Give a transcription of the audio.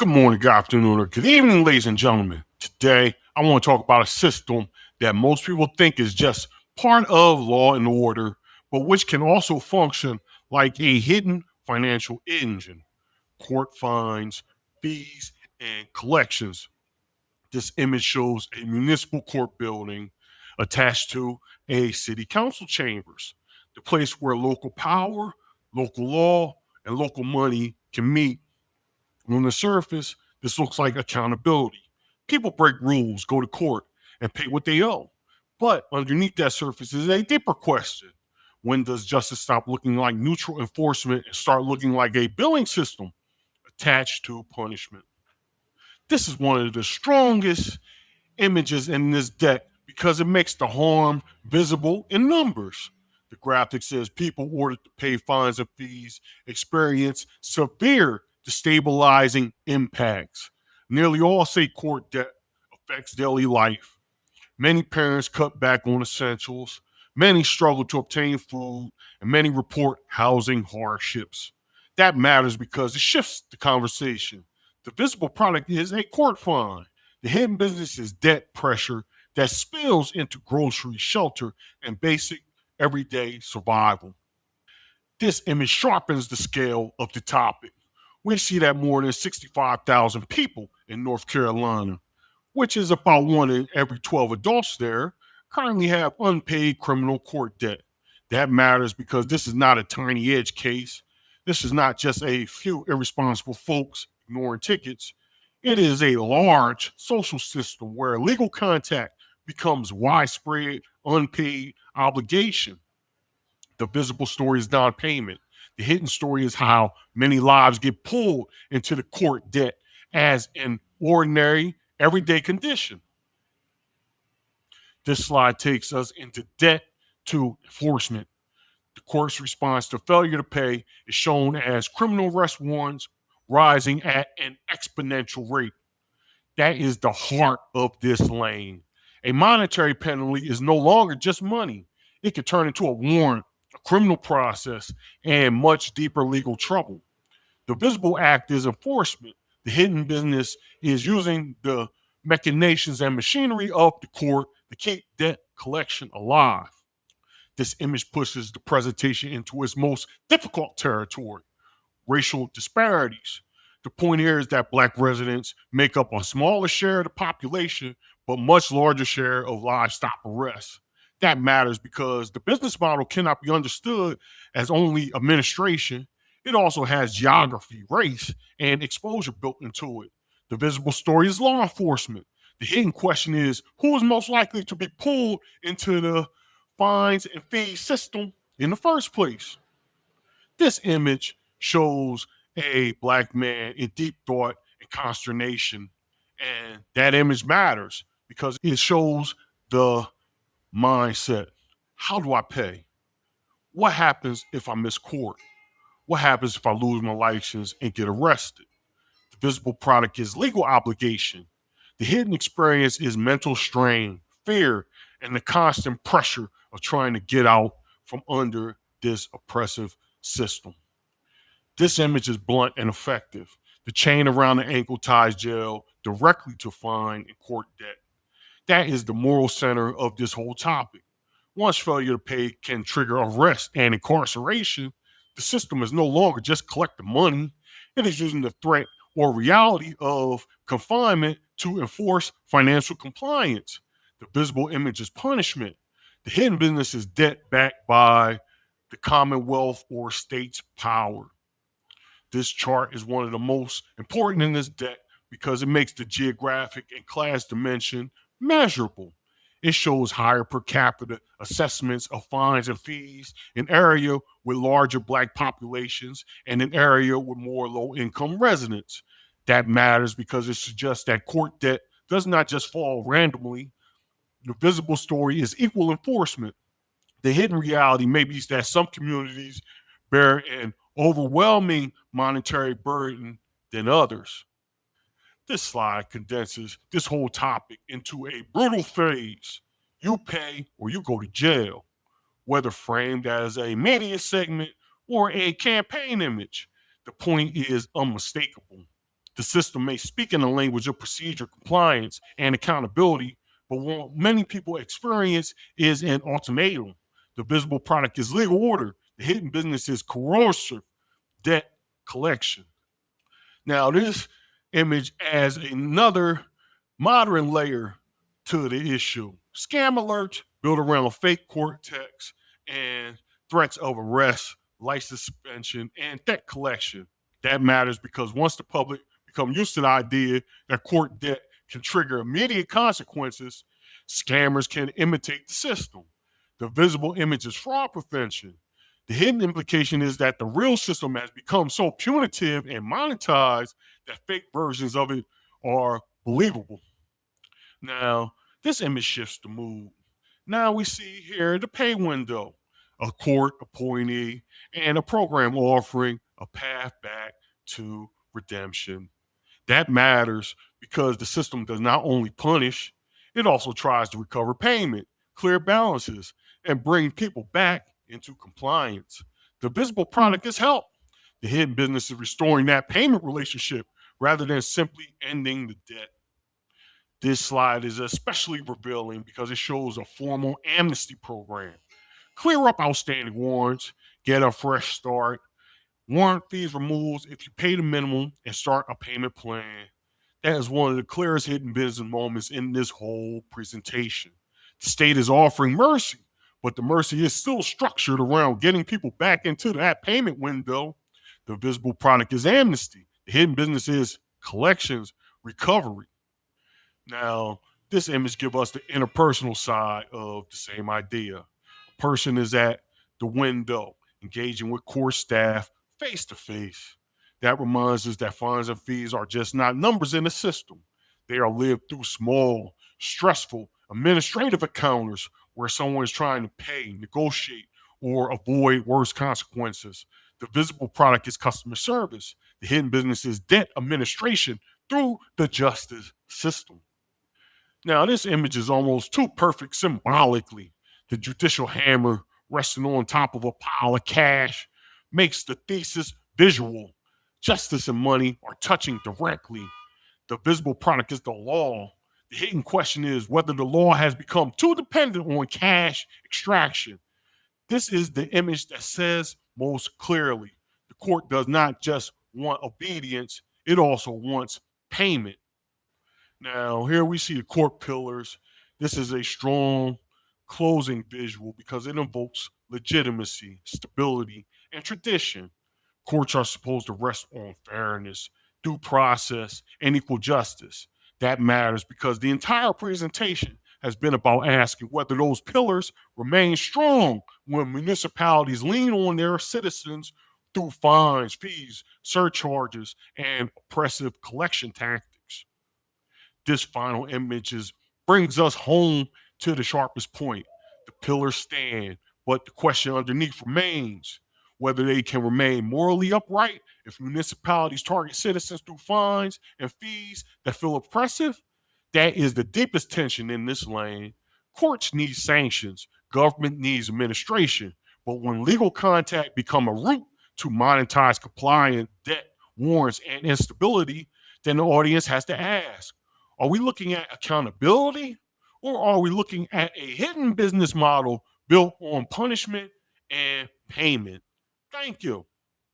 Good morning, good afternoon, or good evening, ladies and gentlemen. Today, I want to talk about a system that most people think is just part of law and order, but which can also function like a hidden financial engine: court fines, fees, and collections. This image shows a municipal court building attached to a city council chambers, the place where local power, local law, and local money can meet. On the surface, this looks like accountability. People break rules, go to court, and pay what they owe. But underneath that surface is a deeper question. When does justice stop looking like neutral enforcement and start looking like a billing system attached to punishment? This is one of the strongest images in this deck because it makes the harm visible in numbers. The graphic says people ordered to pay fines and fees experience severe destabilizing impacts. Nearly all state court debt affects daily life. Many parents cut back on essentials. Many struggle to obtain food, and many report housing hardships. That matters because it shifts the conversation. The visible product is a court fine. The hidden business is debt pressure that spills into grocery, shelter, and basic everyday survival. This image sharpens the scale of the topic. We see that more than 65,000 people in North Carolina, which is about one in every 12 adults there, currently have unpaid criminal court debt. That matters because this is not a tiny edge case. This is not just a few irresponsible folks ignoring tickets. It is a large social system where legal contact becomes widespread, unpaid obligation. The visible story is non-payment. The hidden story is how many lives get pulled into the court debt as an ordinary, everyday condition. This slide takes us into debt to enforcement. The court's response to failure to pay is shown as criminal arrest warrants rising at an exponential rate. That is the heart of this lane. A monetary penalty is no longer just money. It can turn into a warrant, a criminal process, and much deeper legal trouble. The visible act is enforcement. The hidden business is using the machinations and machinery of the court to keep debt collection alive. This image pushes the presentation into its most difficult territory: racial disparities. The point here is that Black residents make up a smaller share of the population, but much larger share of livestock arrests. That matters because the business model cannot be understood as only administration. It also has geography, race, and exposure built into it. The visible story is law enforcement. The hidden question is who is most likely to be pulled into the fines and fees system in the first place. This image shows a Black man in deep thought and consternation. And that image matters because it shows the mindset. How do I pay? What happens if I miss court? What happens if I lose my license and get arrested? The visible product is legal obligation. The hidden experience is mental strain, fear, and the constant pressure of trying to get out from under this oppressive system. This image is blunt and effective. The chain around the ankle ties jail directly to fine and court debt. That is the moral center of this whole topic. Once failure to pay can trigger arrest and incarceration, the system is no longer just collecting money, it is using the threat or reality of confinement to enforce financial compliance. The visible image is punishment. The hidden business is debt backed by the Commonwealth or state's power. This chart is one of the most important in this deck because it makes the geographic and class dimension measurable. It shows higher per capita assessments of fines and fees in area with larger Black populations and an area with more low income residents. That matters because it suggests that court debt does not just fall randomly. The visible story is equal enforcement. The hidden reality maybe is that some communities bear an overwhelming monetary burden than others. This slide condenses this whole topic into a brutal phrase: you pay or you go to jail. Whether framed as a media segment or a campaign image, the point is unmistakable. The system may speak in the language of procedure, compliance, and accountability, but what many people experience is an ultimatum. The visible product is legal order. The hidden business is coercive debt collection. Now, this image adds another modern layer to the issue. Scam alerts built around a fake court text and threats of arrest, license suspension, and debt collection. That matters because once the public become used to the idea that court debt can trigger immediate consequences, scammers can imitate the system. The visible image is fraud prevention. The hidden implication is that the real system has become so punitive and monetized that fake versions of it are believable. Now, this image shifts the mood. Now we see here the pay window, a court appointee, and a program offering a path back to redemption. That matters because the system does not only punish, it also tries to recover payment, clear balances, and bring people back into compliance. The visible product is help. The hidden business is restoring that payment relationship rather than simply ending the debt. This slide is especially revealing because it shows a formal amnesty program. Clear up outstanding warrants, get a fresh start, warrant fees removed if you pay the minimum, and start a payment plan. That is one of the clearest hidden business moments in this whole presentation. The state is offering mercy, but the mercy is still structured around getting people back into that payment window. The visible product is amnesty. The hidden business is collections, recovery. Now, this image gives us the interpersonal side of the same idea. A person is at the window, engaging with core staff face to face. That reminds us that fines and fees are just not numbers in the system. They are lived through small, stressful, administrative encounters where someone is trying to pay, negotiate, or avoid worse consequences. The visible product is customer service. The hidden business is debt administration through the justice system. Now, this image is almost too perfect symbolically. The judicial hammer resting on top of a pile of cash makes the thesis visual. Justice and money are touching directly. The visible product is the law. The hidden question is whether the law has become too dependent on cash extraction. This is the image that says most clearly the court does not just want obedience, it also wants payment. Now, here we see the court pillars. This is a strong closing visual because it invokes legitimacy, stability, and tradition. Courts are supposed to rest on fairness, due process, and equal justice. That matters because the entire presentation has been about asking whether those pillars remain strong when municipalities lean on their citizens through fines, fees, surcharges, and oppressive collection tactics. This final image brings us home to the sharpest point. The pillars stand, but the question underneath remains whether they can remain morally upright if municipalities target citizens through fines and fees that feel oppressive. That is the deepest tension in this lane. Courts need sanctions, government needs administration, but when legal contact become a route to monetize compliance, debt, warrants, and instability, then the audience has to ask, are we looking at accountability or are we looking at a hidden business model built on punishment and payment? Thank you.